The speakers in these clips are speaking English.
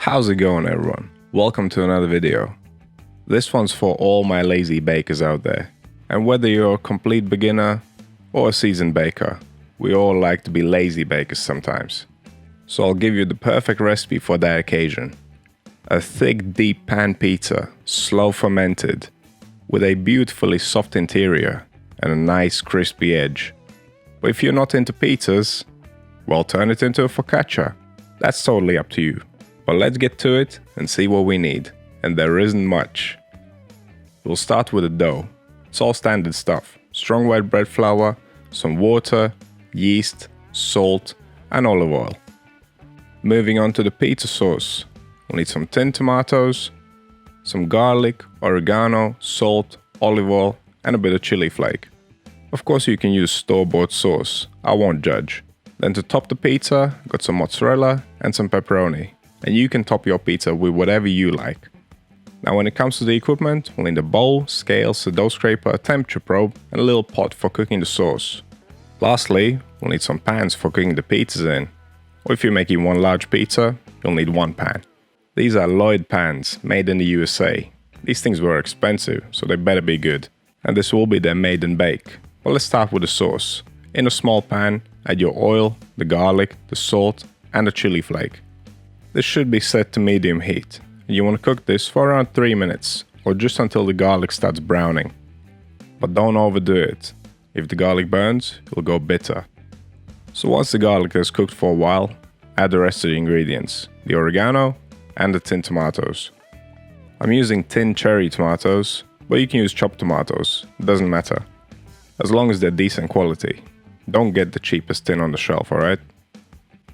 How's it going, everyone? Welcome to another video. This one's for all my lazy bakers out there. And whether you're a complete beginner or a seasoned baker, we all like to be lazy bakers sometimes. So I'll give you the perfect recipe for that occasion. A thick, deep pan pizza, slow fermented, with a beautifully soft interior and a nice crispy edge. But if you're not into pizzas, well, turn it into a focaccia. That's totally up to you. But let's get to it and see what we need. And there isn't much. We'll start with the dough. It's all standard stuff. Strong white bread flour, some water, yeast, salt, and olive oil. Moving on to the pizza sauce. We'll need some tinned tomatoes, some garlic, oregano, salt, olive oil, and a bit of chili flake. Of course, you can use store-bought sauce. I won't judge. Then to top the pizza, got some mozzarella and some pepperoni. And you can top your pizza with whatever you like. Now when it comes to the equipment, we'll need a bowl, scales, a dough scraper, a temperature probe, and a little pot for cooking the sauce. Lastly, we'll need some pans for cooking the pizzas in. Or if you're making one large pizza, you'll need one pan. These are Lloyd pans, made in the USA. These things were expensive, so they better be good. And this will be their made and bake. But let's start with the sauce. In a small pan, add your oil, the garlic, the salt, and the chili flake. This should be set to medium heat. You want to cook this for around 3 minutes, or just until the garlic starts browning. But don't overdo it. If the garlic burns, it'll go bitter. So once the garlic has cooked for a while, add the rest of the ingredients, the oregano and the tinned tomatoes. I'm using tinned cherry tomatoes, but you can use chopped tomatoes, it doesn't matter. As long as they're decent quality. Don't get the cheapest tin on the shelf, alright?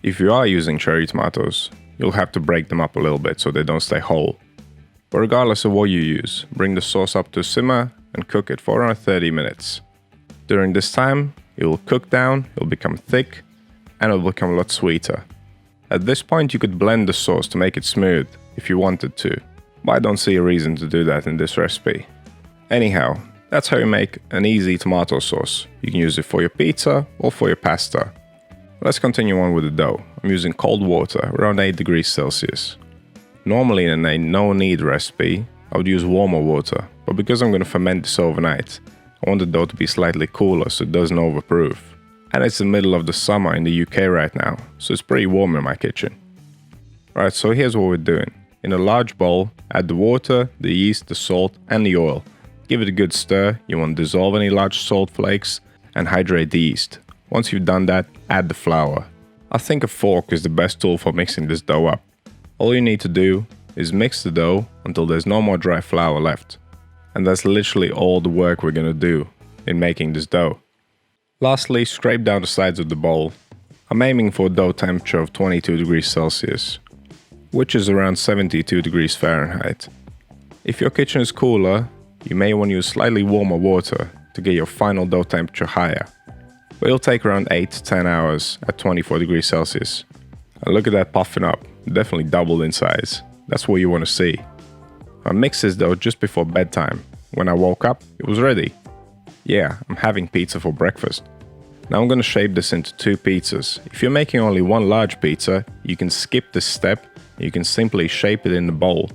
If you are using cherry tomatoes, you'll have to break them up a little bit so they don't stay whole. But regardless of what you use, bring the sauce up to a simmer and cook it for around 30 minutes. During this time, it will cook down, it will become thick, and it will become a lot sweeter. At this point you could blend the sauce to make it smooth if you wanted to, but I don't see a reason to do that in this recipe. Anyhow, that's how you make an easy tomato sauce. You can use it for your pizza or for your pasta. Let's continue on with the dough. I'm using cold water, around 8 degrees Celsius. Normally in a no-knead recipe, I would use warmer water, but because I'm going to ferment this overnight, I want the dough to be slightly cooler so it doesn't overproof. And it's the middle of the summer in the UK right now, so it's pretty warm in my kitchen. Right, so here's what we're doing. In a large bowl, add the water, the yeast, the salt, and the oil. Give it a good stir. You want to dissolve any large salt flakes and hydrate the yeast. Once you've done that, add the flour. I think a fork is the best tool for mixing this dough up. All you need to do is mix the dough until there's no more dry flour left. And that's literally all the work we're gonna do in making this dough. Lastly, scrape down the sides of the bowl. I'm aiming for a dough temperature of 22 degrees Celsius, which is around 72 degrees Fahrenheit. If your kitchen is cooler, you may want to use slightly warmer water to get your final dough temperature higher. But it'll take around 8 to 10 hours at 24 degrees Celsius. And look at that puffing up, definitely doubled in size. That's what you want to see. I mixed this dough just before bedtime. When I woke up, it was ready. Yeah, I'm having pizza for breakfast. Now I'm going to shape this into 2 pizzas. If you're making only one large pizza, you can skip this step. You can simply shape it in the bowl.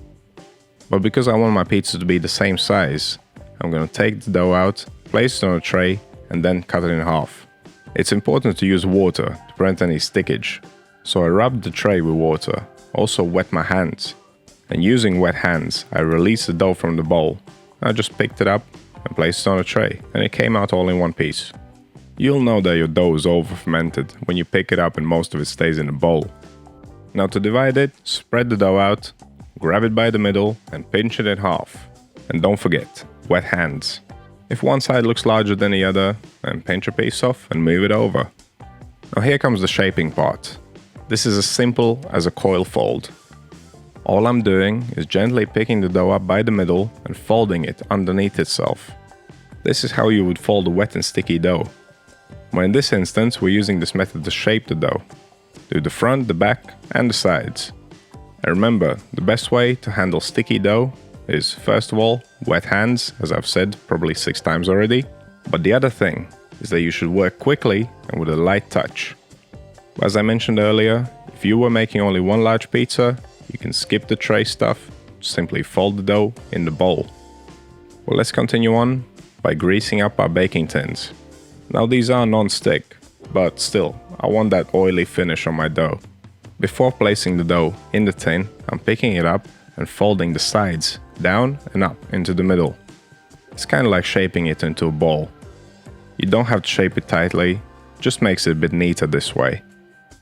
But because I want my pizza to be the same size, I'm going to take the dough out, place it on a tray, and then cut it in half. It's important to use water to prevent any stickage. So I rubbed the tray with water, also wet my hands. And using wet hands, I released the dough from the bowl. I just picked it up and placed it on a tray, and it came out all in one piece. You'll know that your dough is over fermented when you pick it up and most of it stays in the bowl. Now to divide it, spread the dough out, grab it by the middle and pinch it in half. And don't forget, wet hands. If one side looks larger than the other, then pinch a piece off and move it over. Now here comes the shaping part. This is as simple as a coil fold. All I'm doing is gently picking the dough up by the middle and folding it underneath itself. This is how you would fold a wet and sticky dough. But in this instance, we're using this method to shape the dough. Do the front, the back, and the sides. And remember, the best way to handle sticky dough is, first of all, wet hands, as I've said probably 6 times already. But the other thing is that you should work quickly and with a light touch. As I mentioned earlier, if you were making only one large pizza, you can skip the tray stuff, simply fold the dough in the bowl. Well, let's continue on by greasing up our baking tins. Now these are non-stick, but still, I want that oily finish on my dough. Before placing the dough in the tin, I'm picking it up and folding the sides down and up into the middle. It's kind of like shaping it into a ball. You don't have to shape it tightly, just makes it a bit neater this way.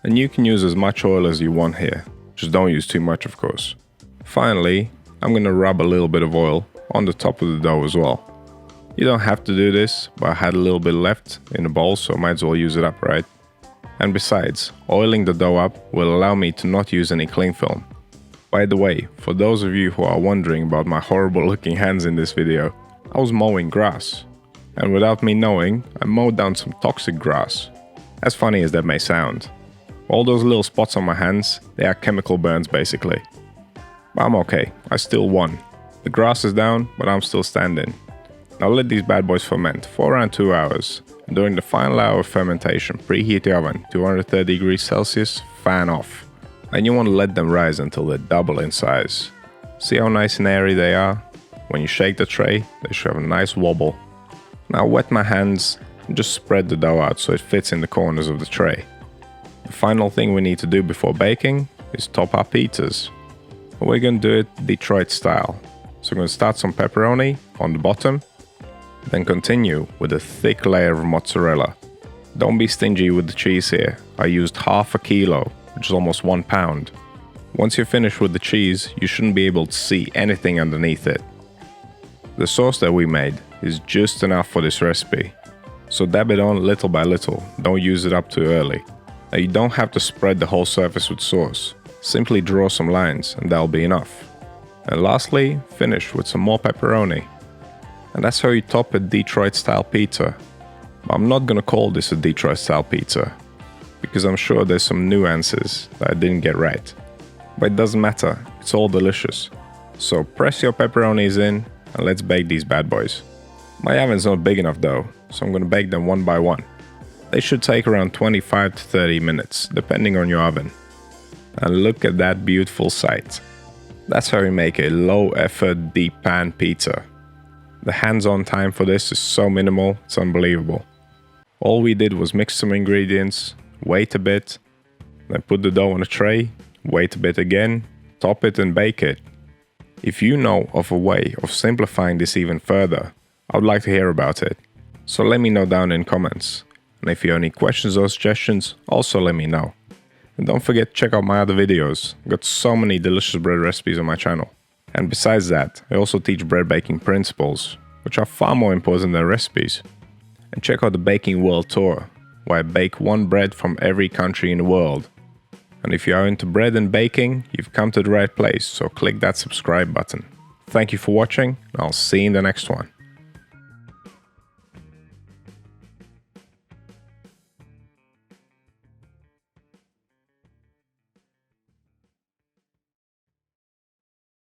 And you can use as much oil as you want here, just don't use too much of course. Finally, I'm gonna rub a little bit of oil on the top of the dough as well. You don't have to do this, but I had a little bit left in the bowl, so I might as well use it up, right? And besides, oiling the dough up will allow me to not use any cling film. By the way, for those of you who are wondering about my horrible looking hands in this video, I was mowing grass. And without me knowing, I mowed down some toxic grass. As funny as that may sound. All those little spots on my hands, they are chemical burns basically. But I'm okay, I still won. The grass is down, but I'm still standing. Now let these bad boys ferment for around 2 hours. And during the final hour of fermentation, preheat the oven, 230 degrees Celsius, fan off. And you want to let them rise until they double in size. See how nice and airy they are? When you shake the tray, they should have a nice wobble. Now wet my hands and just spread the dough out so it fits in the corners of the tray. The final thing we need to do before baking is top our pizzas. And we're going to do it Detroit style. So we're going to start some pepperoni on the bottom, then continue with a thick layer of mozzarella. Don't be stingy with the cheese here. I used half a kilo, which is almost 1 pound. Once you're finished with the cheese, you shouldn't be able to see anything underneath it. The sauce that we made is just enough for this recipe, so dab it on little by little, don't use it up too early. Now you don't have to spread the whole surface with sauce, simply draw some lines and that'll be enough. And lastly, finish with some more pepperoni. And that's how you top a Detroit style pizza. But I'm not gonna call this a Detroit style pizza, because I'm sure there's some nuances that I didn't get right. But it doesn't matter, it's all delicious. So press your pepperonis in and let's bake these bad boys. My oven's not big enough though, so I'm gonna bake them one by one. They should take around 25 to 30 minutes, depending on your oven. And look at that beautiful sight. That's how you make a low effort deep pan pizza. The hands-on time for this is so minimal, it's unbelievable. All we did was mix some ingredients, wait a bit, then put the dough on a tray, wait a bit again, top it and bake it. If you know of a way of simplifying this even further, I would like to hear about it. So let me know down in comments. And if you have any questions or suggestions, also let me know. And don't forget to check out my other videos. I've got so many delicious bread recipes on my channel. And besides that, I also teach bread baking principles, which are far more important than recipes. And check out the Baking World Tour, where I bake one bread from every country in the world. And if you are into bread and baking, you've come to the right place, so click that subscribe button. Thank you for watching, and I'll see you in the next one.